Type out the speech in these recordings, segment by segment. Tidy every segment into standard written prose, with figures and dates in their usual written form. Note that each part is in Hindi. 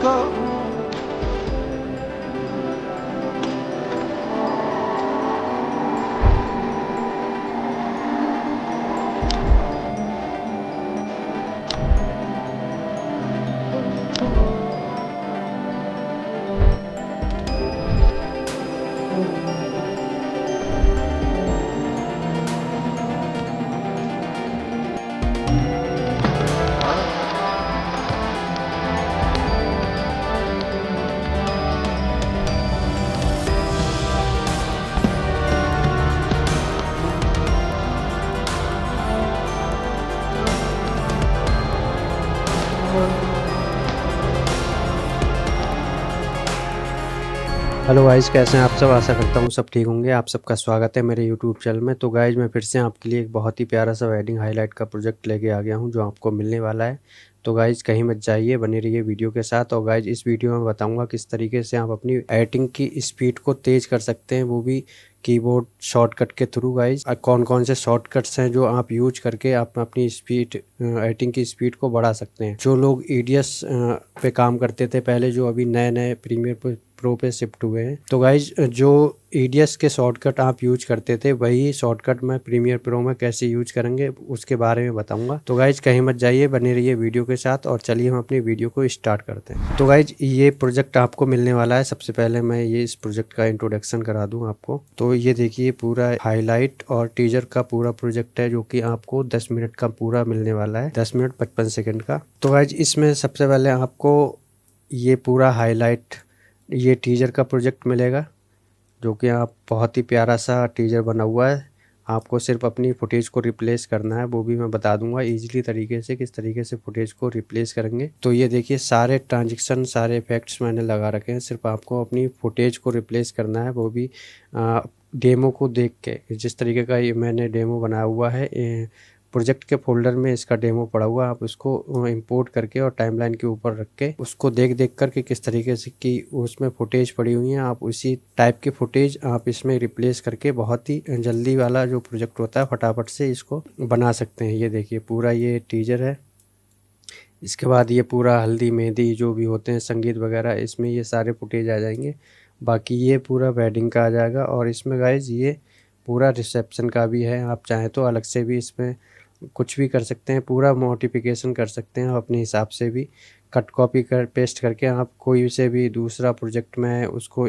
go. हेलो गाइज़, कैसे हैं आप सब। आशा करता हूँ सब ठीक होंगे। आप सबका स्वागत है मेरे यूट्यूब चैनल में। तो गाइज़, मैं फिर से आपके लिए एक बहुत ही प्यारा सा वेडिंग हाईलाइट का प्रोजेक्ट लेके आ गया हूँ जो आपको मिलने वाला है। तो गाइज़, कहीं मत जाइए, बने रहिए वीडियो के साथ। और गाइज़, इस वीडियो में बताऊँगा किस तरीके से आप अपनी एडिटिंग की स्पीड को तेज़ कर सकते हैं, वो भी कीबोर्ड शॉर्टकट के थ्रू। गाइज़, कौन कौन से शॉर्टकट्स हैं जो आप यूज करके आप अपनी स्पीड एडिटिंग की स्पीड को बढ़ा सकते हैं। जो लोग ईडीएस पे काम करते थे पहले, जो अभी नए नए प्रीमियर प्रो पे शिफ्ट हुए हैं, तो गाइज जो ईडीएस के शॉर्टकट आप यूज करते थे वही शॉर्टकट मैं प्रीमियर प्रो में कैसे यूज करेंगे उसके बारे में बताऊंगा। तो गाइज, कहीं मत जाइए, बने रहिए वीडियो के साथ। और चलिए हम अपनी वीडियो को स्टार्ट करते हैं। तो गाइज, ये प्रोजेक्ट आपको मिलने वाला है। सबसे पहले मैं ये इस प्रोजेक्ट का इंट्रोडक्शन करा दूं आपको। तो ये देखिए, पूरा हाईलाइट और टीजर का पूरा प्रोजेक्ट है जो कि आपको 10 मिनट का पूरा मिलने वाला है, 10 मिनट 55 सेकेंड का। तो गाइज, इसमें सबसे पहले आपको ये पूरा हाईलाइट, ये टीजर का प्रोजेक्ट मिलेगा जो कि आप बहुत ही प्यारा सा टीजर बना हुआ है। आपको सिर्फ अपनी फुटेज को रिप्लेस करना है, वो भी मैं बता दूंगा इजीली तरीके से किस तरीके से फुटेज को रिप्लेस करेंगे। तो ये देखिए, सारे ट्रांजिशन, सारे इफेक्ट्स मैंने लगा रखे हैं। सिर्फ आपको अपनी फुटेज को रिप्लेस करना है, वो भी डेमो को देख के। जिस तरीके का ये मैंने डेमो बनाया हुआ है, प्रोजेक्ट के फोल्डर में इसका डेमो पड़ा हुआ है। आप उसको इंपोर्ट करके और टाइमलाइन के ऊपर रख के उसको देख देख कर के किस तरीके से कि उसमें फुटेज पड़ी हुई है, आप उसी टाइप की फुटेज आप इसमें रिप्लेस करके बहुत ही जल्दी वाला जो प्रोजेक्ट होता है फटाफट से इसको बना सकते हैं। ये देखिए, पूरा ये टीजर है। इसके बाद ये पूरा हल्दी मेहंदी जो भी होते हैं, संगीत वगैरह, इसमें ये सारे फुटेज आ जाएंगे। बाकी ये पूरा वेडिंग का आ जाएगा। और इसमें गाइज ये पूरा रिसेप्शन का भी है। आप चाहें तो अलग से भी इसमें कुछ भी कर सकते हैं, पूरा मॉडिफिकेशन कर सकते हैं अपने हिसाब से भी। कट कॉपी कर पेस्ट करके आप कोई से भी दूसरा प्रोजेक्ट में उसको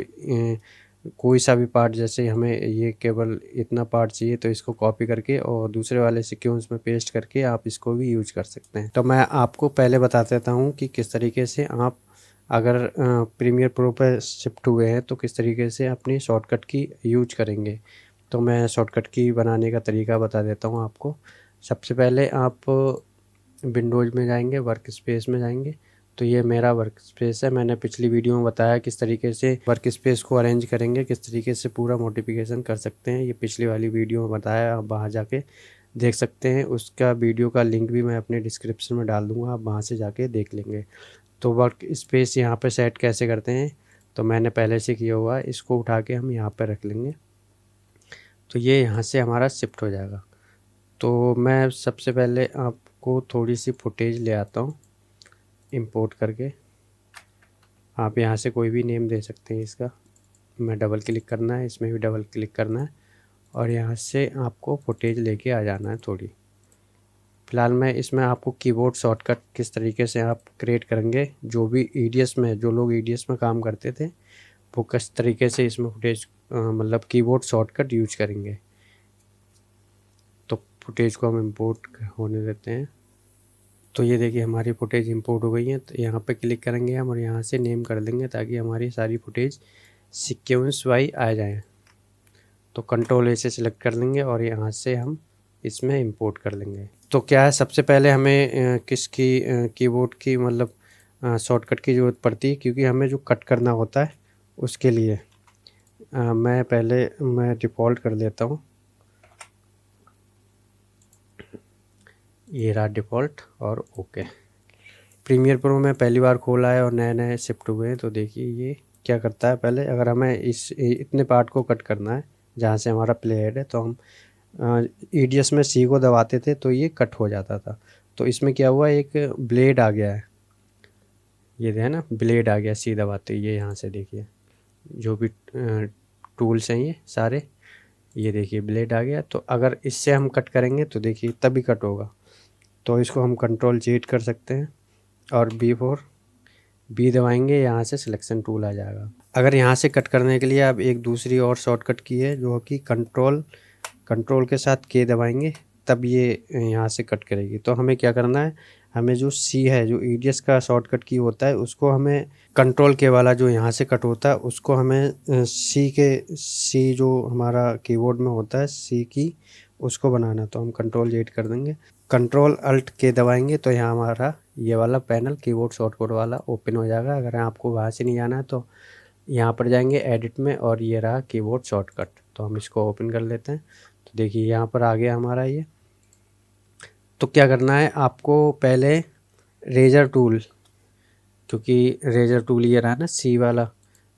कोई सा भी पार्ट, जैसे हमें ये केवल इतना पार्ट चाहिए तो इसको कॉपी करके और दूसरे वाले सीक्वेंस में पेस्ट करके आप इसको भी यूज कर सकते हैं। तो मैं आपको पहले बता देता हूँ कि किस तरीके से आप अगर प्रीमियर प्रो पर शिफ्ट हुए हैं तो किस तरीके से अपनी शॉर्टकट की यूज करेंगे। तो मैं शॉर्टकट की बनाने का तरीका बता देता हूँ आपको। सबसे पहले आप विंडोज़ में जाएंगे, वर्क स्पेस में जाएंगे। तो ये मेरा वर्क स्पेस है। मैंने पिछली वीडियो में बताया किस तरीके से वर्क स्पेस को अरेंज करेंगे, किस तरीके से पूरा मॉडिफिकेशन कर सकते हैं। ये पिछली वाली वीडियो में बताया, आप वहाँ जाके देख सकते हैं। उसका वीडियो का लिंक भी मैं अपने डिस्क्रिप्शन में डाल दूँगा, आप वहाँ से जाके देख लेंगे। तो वर्क स्पेस यहाँ पे सेट कैसे करते हैं, तो मैंने पहले से किया हुआ है। इसको उठा के हम यहाँ पर रख लेंगे, तो ये यहाँ से हमारा शिफ्ट हो जाएगा। तो मैं सबसे पहले आपको थोड़ी सी फुटेज ले आता हूँ इंपोर्ट करके। आप यहाँ से कोई भी नेम दे सकते हैं इसका। मैं डबल क्लिक करना है, इसमें भी डबल क्लिक करना है और यहाँ से आपको फुटेज लेके आ जाना है थोड़ी। फ़िलहाल मैं इसमें आपको कीबोर्ड शॉर्टकट किस तरीके से आप क्रिएट करेंगे, जो भी ईडीएस में, जो लोग ईडीएस में काम करते थे वो किस तरीके से इसमें फुटेज मतलब कीबोर्ड शॉर्टकट यूज करेंगे। तो फुटेज को हम इंपोर्ट होने देते हैं। तो ये देखिए, हमारी फुटेज इंपोर्ट हो गई है। तो यहाँ पे क्लिक करेंगे हम और यहाँ से नेम कर देंगे ताकि हमारी सारी फुटेज सीक्वेंस वाइज आ जाए। तो कंट्रोल ए से सिलेक्ट कर लेंगे और यहाँ से हम इसमें इंपोर्ट कर लेंगे। तो क्या है, सबसे पहले हमें किसकी कीबोर्ड की मतलब शॉर्टकट की ज़रूरत पड़ती है, क्योंकि हमें जो कट करना होता है उसके लिए मैं डिफ़ॉल्ट कर देता हूँ। ये रहा डिफ़ॉल्ट और ओके। प्रीमियर प्रो में पहली बार खोला है और नए नए शिफ्ट हुए हैं। तो देखिए ये क्या करता है, पहले अगर हमें इतने पार्ट को कट करना है जहाँ से हमारा प्ले हेड है, तो हम ईडीएस में सी को दबाते थे तो ये कट हो जाता था। तो इसमें क्या हुआ, एक ब्लेड आ गया है, ये है ना, ब्लेड आ गया सी दबाते ये यहाँ से देखिए जो भी टूल्स हैं ये सारे, ये देखिए ब्लेड आ गया। तो अगर इससे हम कट करेंगे तो देखिए तभी कट होगा। तो इसको हम कंट्रोल Z कर सकते हैं और बी दबाएंगे, यहाँ से सिलेक्शन टूल आ जाएगा। अगर यहाँ से कट करने के लिए अब एक दूसरी और शॉर्टकट की है जो कि कंट्रोल के साथ K दबाएंगे, तब ये यहाँ से कट करेगी। तो हमें क्या करना है, हमें जो C है, जो EDS का शॉर्टकट की होता है, उसको हमें कंट्रोल K वाला जो यहाँ से कट होता है उसको हमें C जो हमारा कीबोर्ड में होता है C की, उसको बनाना। तो हम कंट्रोल Z कर देंगे, कंट्रोल-Alt-K दबाएंगे तो यहाँ हमारा ये वाला पैनल कीबोर्ड शॉर्टकट वाला ओपन हो जाएगा। अगर आपको वहाँ से नहीं जाना है तो यहाँ पर जाएंगे एडिट में और ये रहा कीबोर्ड शॉर्टकट। तो हम इसको ओपन कर लेते हैं। तो देखिए यहाँ पर आ गया हमारा ये। तो क्या करना है आपको, पहले रेजर टूल, क्योंकि रेजर टूल ये रहा ना सी वाला,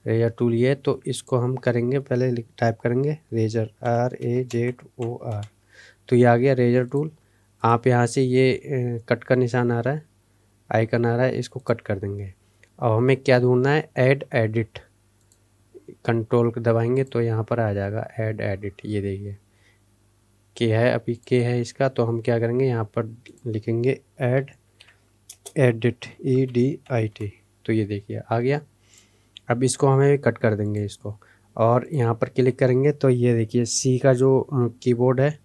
रेजर टूल ये, तो इसको हम करेंगे, पहले टाइप करेंगे रेजर RAZOR। तो ये आ गया रेजर टूल। आप यहाँ से ये कट का निशान आ रहा है, आइकन आ रहा है, इसको कट कर देंगे। अब हमें क्या ढूंढना है, ऐड एडिट, कंट्रोल दबाएंगे तो यहाँ पर आ जाएगा ऐड एडिट। ये देखिए के है, अभी के है इसका, तो हम क्या करेंगे यहाँ पर लिखेंगे ऐड एडिट EDIT। तो ये देखिए आ गया। अब इसको हमें कट कर देंगे इसको, और यहाँ पर क्लिक करेंगे तो ये देखिए सी का जो कीबोर्ड है,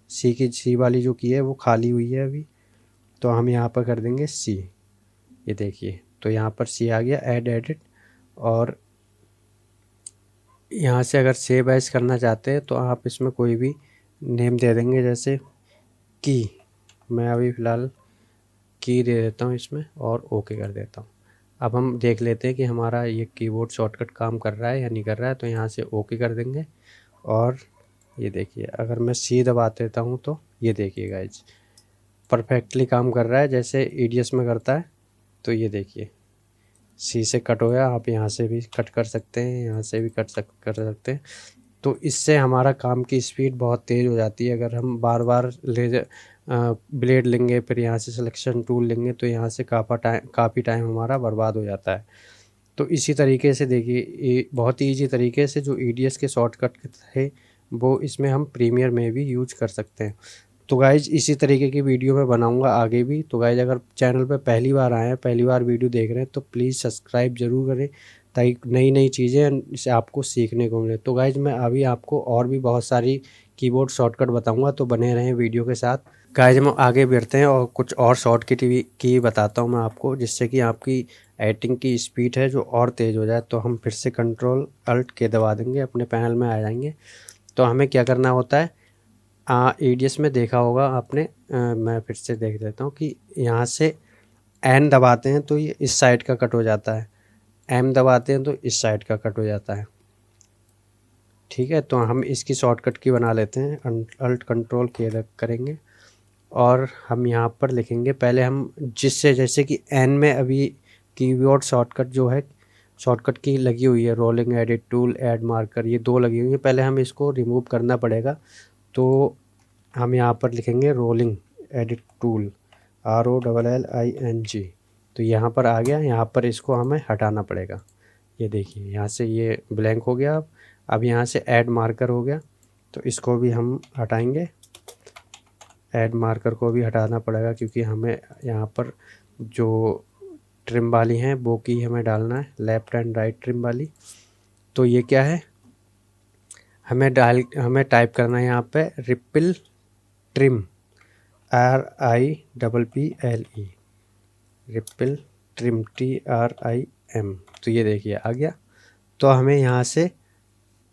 सी वाली जो की है वो खाली हुई है अभी। तो हम यहाँ पर कर देंगे सी, ये देखिए। तो यहाँ पर सी आ गया, ऐड एडिट। और यहाँ से अगर सेव एज करना चाहते हैं तो आप इसमें कोई भी नेम दे देंगे, जैसे की, मैं अभी फ़िलहाल की दे देता हूँ इसमें और ओके कर देता हूँ। अब हम देख लेते हैं कि हमारा ये कीबोर्ड शॉर्टकट काम कर रहा है या नहीं कर रहा है। तो यहाँ से ओके कर देंगे और ये देखिए अगर मैं सी दबा देता हूँ तो ये देखिए गाइज परफेक्टली काम कर रहा है जैसे EDS में करता है। तो ये देखिए सी से कट हो गया। आप यहाँ से भी कट कर सकते हैं, यहाँ से भी कर सकते हैं। तो इससे हमारा काम की स्पीड बहुत तेज़ हो जाती है। अगर हम बार बार ब्लेड लेंगे, फिर यहाँ से सिलेक्शन टूल लेंगे, तो यहाँ से काफ़ी टाइम हमारा बर्बाद हो जाता है। तो इसी तरीके से देखिए बहुत ही ईजी तरीके से जो EDS के शॉर्टकट थे वो इसमें हम प्रीमियर में भी यूज कर सकते हैं। तो गाइज़ इसी तरीके की वीडियो मैं बनाऊंगा आगे भी। तो गाइज़ अगर चैनल पे पहली बार आए हैं, पहली बार वीडियो देख रहे हैं, तो प्लीज़ सब्सक्राइब ज़रूर करें ताकि नई नई चीज़ें इसे आपको सीखने को मिले। तो गाइज़ मैं अभी आपको और भी बहुत सारी कीबोर्ड शॉर्टकट बताऊंगा, तो बने रहें वीडियो के साथ। गाइज़ हम आगे बढ़ते हैं और कुछ और शॉर्टकट की बताता हूँ मैं आपको, जिससे कि आपकी एडिटिंग की स्पीड है जो और तेज़ हो जाए। तो हम फिर से कंट्रोल-Alt-K दबा देंगे, अपने पैनल में आ जाएंगे। तो हमें क्या करना होता है, EDS में देखा होगा आपने, मैं फिर से देख देता हूँ कि यहाँ से N दबाते हैं तो ये इस साइड का कट हो जाता है, M दबाते हैं तो इस साइड का कट हो जाता है। ठीक है, तो हम इसकी शॉर्टकट की बना लेते हैं, Alt कंट्रोल K करेंगे और हम यहाँ पर लिखेंगे, पहले हम जिससे जैसे कि N में अभी कीबोर्ड शॉर्टकट जो है, शॉर्टकट की लगी हुई है rolling edit tool, add marker, ये दो लगी हुई है। पहले हम इसको रिमूव करना पड़ेगा। तो हम यहाँ पर लिखेंगे रोलिंग एडिट टूल, ROLLING। तो यहाँ पर आ गया, यहाँ पर इसको हमें हटाना पड़ेगा। ये देखिए यहाँ से ये ब्लैंक हो गया। अब यहाँ से ऐड मार्कर हो गया, तो इसको भी हम हटाएंगे। ऐड मार्कर को भी हटाना पड़ेगा क्योंकि हमें यहाँ पर जो ट्रिम वाली हैं वो की हमें डालना है, लेफ़्ट एंड राइट ट्रिम वाली। तो ये क्या है, हमें टाइप करना है यहाँ पे ripple trim, RIPPLE, ripple trim TRIM। तो ये देखिए आ गया। तो हमें यहाँ से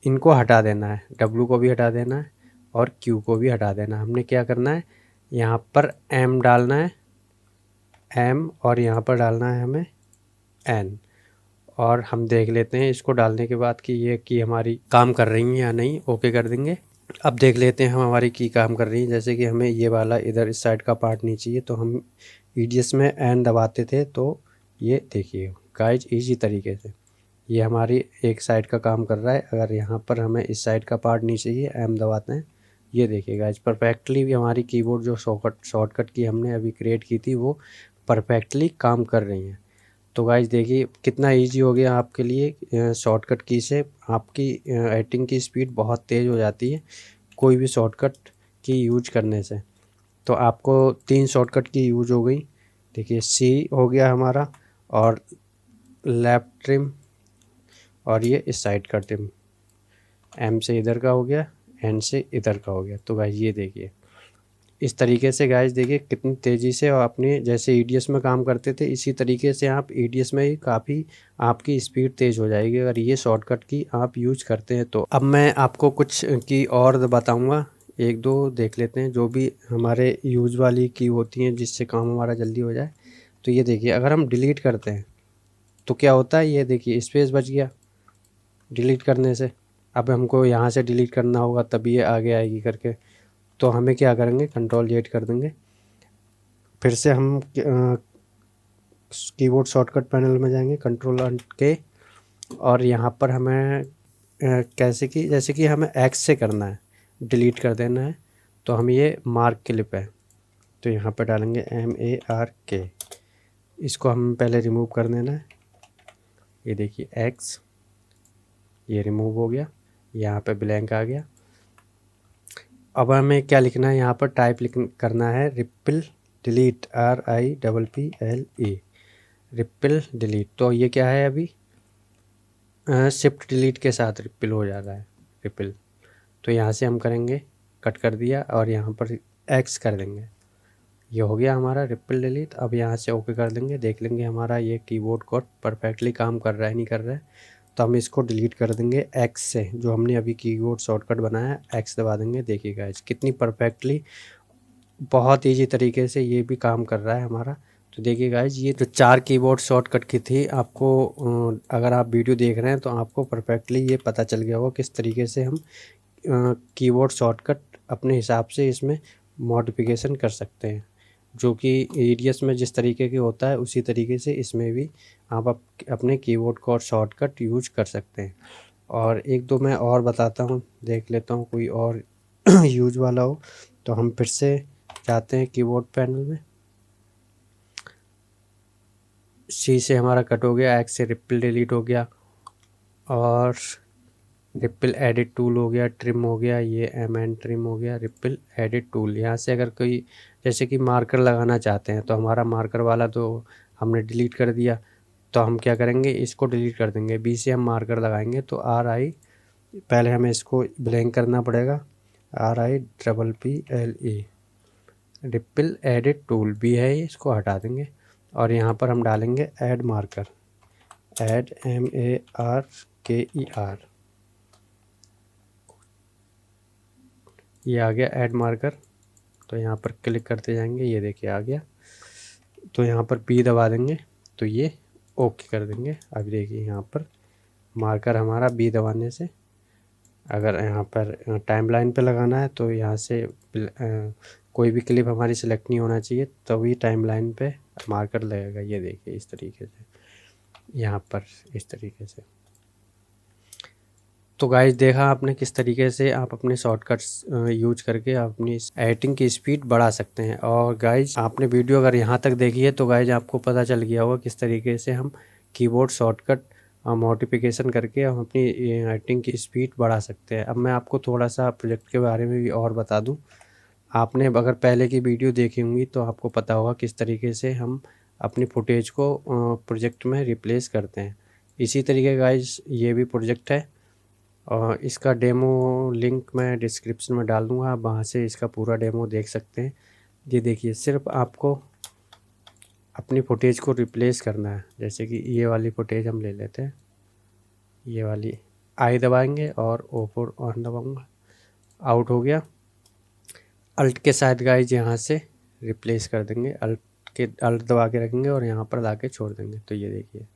इनको हटा देना है, W को भी हटा देना है और Q को भी हटा देना है। हमने क्या करना है, यहाँ पर M डालना है, M, और यहाँ पर डालना है हमें N। और हम देख लेते हैं इसको डालने के बाद कि ये की हमारी काम कर रही है या नहीं। ओके कर देंगे। अब देख लेते हैं हम हमारी की काम कर रही है। जैसे कि हमें ये वाला इधर इस साइड का पार्ट नहीं चाहिए, तो हम EDS में N दबाते थे। तो ये देखिए गाइज ईजी तरीके से ये हमारी एक साइड का काम कर रहा है। अगर यहाँ पर हमें इस साइड का पार्ट नहीं चाहिए, M दबाते हैं, ये देखिए गाइज परफेक्टली भी हमारी कीबोर्ड जो शॉर्टकट की हमने अभी क्रिएट की थी वो परफेक्टली काम कर रही हैं। तो गाइस देखिए कितना इजी हो गया आपके लिए। शॉर्टकट की से आपकी एडिटिंग की स्पीड बहुत तेज़ हो जाती है कोई भी शॉर्टकट की यूज करने से। तो आपको 3 शॉर्टकट की यूज हो गई। देखिए सी हो गया हमारा, और लेफ्ट ट्रिम, और ये इस साइड का ट्रिम। एम से इधर का हो गया, एन से इधर का हो गया। तो गाइस ये देखिए इस तरीके से गाइस देखिए कितनी तेज़ी से, और अपने जैसे ईडीएस में काम करते थे इसी तरीके से आप ईडीएस में ही काफ़ी आपकी स्पीड तेज़ हो जाएगी अगर ये शॉर्टकट की आप यूज करते हैं। तो अब मैं आपको कुछ की और बताऊंगा, एक दो देख लेते हैं जो भी हमारे यूज वाली की होती हैं जिससे काम हमारा जल्दी हो जाए। तो ये देखिए अगर हम डिलीट करते हैं तो क्या होता है, ये देखिए स्पेस बच गया डिलीट करने से। अब हमको यहाँ से डिलीट करना होगा तभी ये आगे आएगी करके। तो हमें क्या करेंगे, कंट्रोल जेड कर देंगे। फिर से हम कीबोर्ड शॉर्टकट पैनल में जाएंगे, कंट्रोल अल्ट के, और यहाँ पर हमें कैसे कि जैसे कि हमें एक्स से करना है, डिलीट कर देना है। तो हम ये मार्क क्लिप है तो यहाँ पर डालेंगे MARK। इसको हम पहले रिमूव कर देना है। ये देखिए एक्स, ये रिमूव हो गया, यहाँ पे ब्लैंक आ गया। अब हमें क्या लिखना है, यहाँ पर टाइप करना है ripple delete, RIPPLE, ripple delete. तो ये क्या है, अभी शिफ्ट डिलीट के साथ रिपल हो जा रहा है, रिपल। तो यहाँ से हम करेंगे, कट कर दिया और यहाँ पर एक्स कर देंगे, ये हो गया हमारा रिपल डिलीट। अब यहाँ से ओके कर देंगे, देख लेंगे हमारा ये कीबोर्ड कोड परफेक्टली काम कर रहा है नहीं कर रहा है। तो हम इसको डिलीट कर देंगे एक्स से, जो हमने अभी कीबोर्ड शॉर्टकट बनाया है, एक्स दबा देंगे। देखिएगा कितनी परफेक्टली बहुत ईजी तरीके से ये भी काम कर रहा है हमारा। तो देखिए गाइज ये जो 4 कीबोर्ड शॉर्टकट की थी, आपको अगर आप वीडियो देख रहे हैं तो आपको परफेक्टली ये पता चल गया होगा किस तरीके से हम कीबोर्ड शॉर्टकट अपने हिसाब से इसमें मॉडिफिकेशन कर सकते हैं, जो कि ईडीएस में जिस तरीके की होता है उसी तरीके से इसमें भी आप अपने कीबोर्ड का शॉर्टकट यूज कर सकते हैं। और एक दो मैं और बताता हूँ, देख लेता हूँ कोई और यूज वाला हो। तो हम फिर से जाते हैं कीबोर्ड पैनल में, सी से हमारा कट हो गया, एक्स से रिपल डिलीट हो गया, और रिपल एडिट टूल हो गया, ट्रिम हो गया, ये एन ट्रिम हो गया, रिपल एडिट टूल। यहाँ से अगर कोई जैसे कि मार्कर लगाना चाहते हैं तो हमारा मार्कर वाला तो हमने डिलीट कर दिया, तो हम क्या करेंगे, इसको डिलीट कर देंगे। बी से हम मार्कर लगाएंगे तो RI, पहले हमें इसको ब्लैंक करना पड़ेगा, RIPPLE, रिपल एडिट टूल भी है, इसको हटा देंगे। और यहाँ पर हम डालेंगे ऐड मार्कर, ऐड MARKER, ये आ गया ऐड मार्कर। तो यहाँ पर क्लिक करते जाएंगे, ये देखिए आ गया। तो यहाँ पर P दबा देंगे तो ये ओके कर देंगे। अब देखिए यहाँ पर मार्कर हमारा B दबाने से, अगर यहाँ पर टाइमलाइन पे लगाना है तो यहाँ से कोई भी क्लिप हमारी सिलेक्ट नहीं होना चाहिए, तभी टाइमलाइन पे मार्कर लगेगा। ये देखिए इस तरीके से, यहाँ पर इस तरीके से। तो गाइज देखा आपने किस तरीके से आप अपने शॉर्टकट्स यूज करके अपनी एडिटिंग की स्पीड बढ़ा सकते हैं। और गाइज आपने वीडियो अगर यहाँ तक देखी है तो गाइज आपको पता चल गया होगा किस तरीके से हम कीबोर्ड शॉर्टकट मॉडिफिकेशन करके हम अपनी एडिटिंग की स्पीड बढ़ा सकते हैं। अब मैं आपको थोड़ा सा प्रोजेक्ट के बारे में भी और बता दूँ। आपने अगर पहले की वीडियो देखी होंगी तो आपको पता होगा किस तरीके से हम अपनी फुटेज को प्रोजेक्ट में रिप्लेस करते हैं। इसी तरीके गाइज ये भी प्रोजेक्ट है, और इसका डेमो लिंक मैं डिस्क्रिप्शन में डाल दूँगा, आप वहाँ से इसका पूरा डेमो देख सकते हैं। ये देखिए सिर्फ आपको अपनी फुटेज को रिप्लेस करना है। जैसे कि ये वाली फुटेज हम ले लेते हैं, ये वाली आई दबाएंगे और O4 ऑन दबाऊंगा, आउट हो गया। अल्ट के साथ गाइज यहाँ से रिप्लेस कर देंगे, अल्ट दबा के रखेंगे और यहाँ पर ला के छोड़ देंगे। तो ये देखिए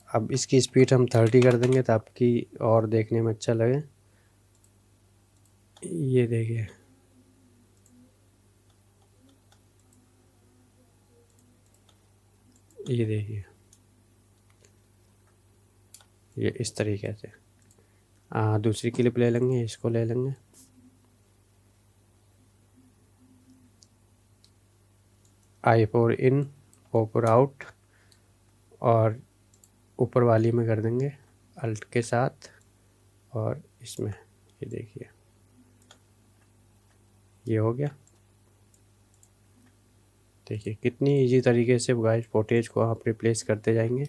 अब इसकी स्पीड हम 30 कर देंगे ताकि और देखने में अच्छा लगे। ये देखिए ये देखिए ये इस तरीके से। दूसरी क्लिप ले लेंगे, इसको ले लेंगे, I4 इन, O4 आउट, और ऊपर वाली में कर देंगे अल्ट के साथ, और इसमें ये देखिए ये हो गया। देखिए कितनी इजी तरीके से गाइस फुटेज को आप रिप्लेस करते जाएंगे।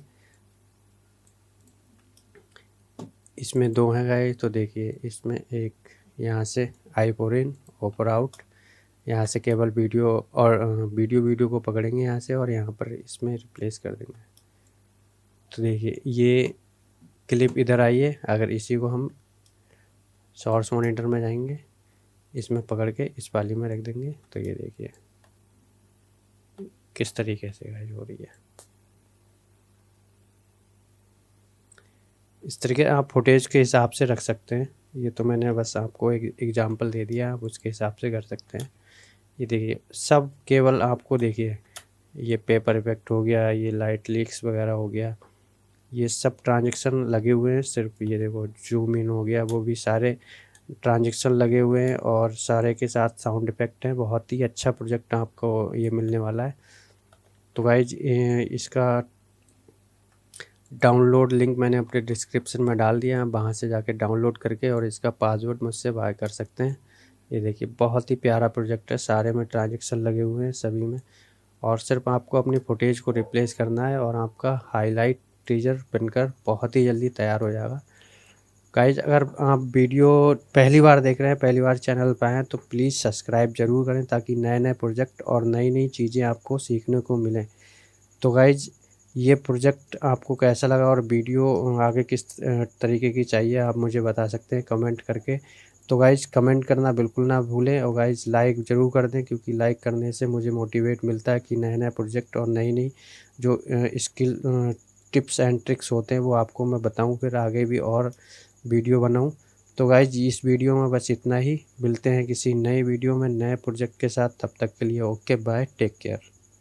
इसमें 2 हैं गाइस, तो देखिए इसमें एक यहाँ से आई फोर इन ओपर आउट, यहाँ से केवल वीडियो और वीडियो को पकड़ेंगे यहाँ से और यहाँ पर इसमें रिप्लेस कर देंगे। तो देखिए ये क्लिप इधर आई है, अगर इसी को हम सोर्स मॉनिटर में जाएंगे, इसमें पकड़ के इस वाली में रख देंगे, तो ये देखिए किस तरीके से गाइस हो रही है। इस तरीके आप फुटेज के हिसाब से रख सकते हैं। ये तो मैंने बस आपको एक एग्जांपल दे दिया, आप उसके हिसाब से कर सकते हैं। ये देखिए सब केवल आपको देखिए ये पेपर इफेक्ट हो गया, ये लाइट लीक्स वगैरह हो गया, ये सब ट्रांजेक्शन लगे हुए हैं। सिर्फ ये देखो जूम इन हो गया, वो भी सारे ट्रांजेक्शन लगे हुए हैं और सारे के साथ साउंड इफेक्ट हैं। बहुत ही अच्छा प्रोजेक्ट आपको ये मिलने वाला है। तो गाइज इसका डाउनलोड लिंक मैंने अपने डिस्क्रिप्शन में डाल दिया है, वहाँ से जाके डाउनलोड करके और इसका पासवर्ड मुझसे बाय कर सकते हैं। ये देखिए बहुत ही प्यारा प्रोजेक्ट है, सारे में ट्रांजेक्शन लगे हुए हैं सभी में, और सिर्फ आपको अपनी फुटेज को रिप्लेस करना है और आपका हाईलाइट टीजर बनकर बहुत ही जल्दी तैयार हो जाएगा। गाइज अगर आप वीडियो पहली बार देख रहे हैं, पहली बार चैनल पर आए हैं, तो प्लीज़ सब्सक्राइब ज़रूर करें ताकि नए नए प्रोजेक्ट और नई नई चीज़ें आपको सीखने को मिलें। तो गाइज ये प्रोजेक्ट आपको कैसा लगा और वीडियो आगे किस तरीके की चाहिए आप मुझे बता सकते हैं कमेंट करके। तो गाइज कमेंट करना बिल्कुल ना भूलें और गाइज लाइक ज़रूर कर दें, क्योंकि लाइक करने से मुझे मोटिवेट मिलता है कि नए नए प्रोजेक्ट और नई नई जो स्किल टिप्स एंड ट्रिक्स होते हैं वो आपको मैं बताऊं, फिर आगे भी और वीडियो बनाऊं। तो गाइज इस वीडियो में बस इतना ही, मिलते हैं किसी नए वीडियो में नए प्रोजेक्ट के साथ। तब तक के लिए ओके बाय, टेक केयर।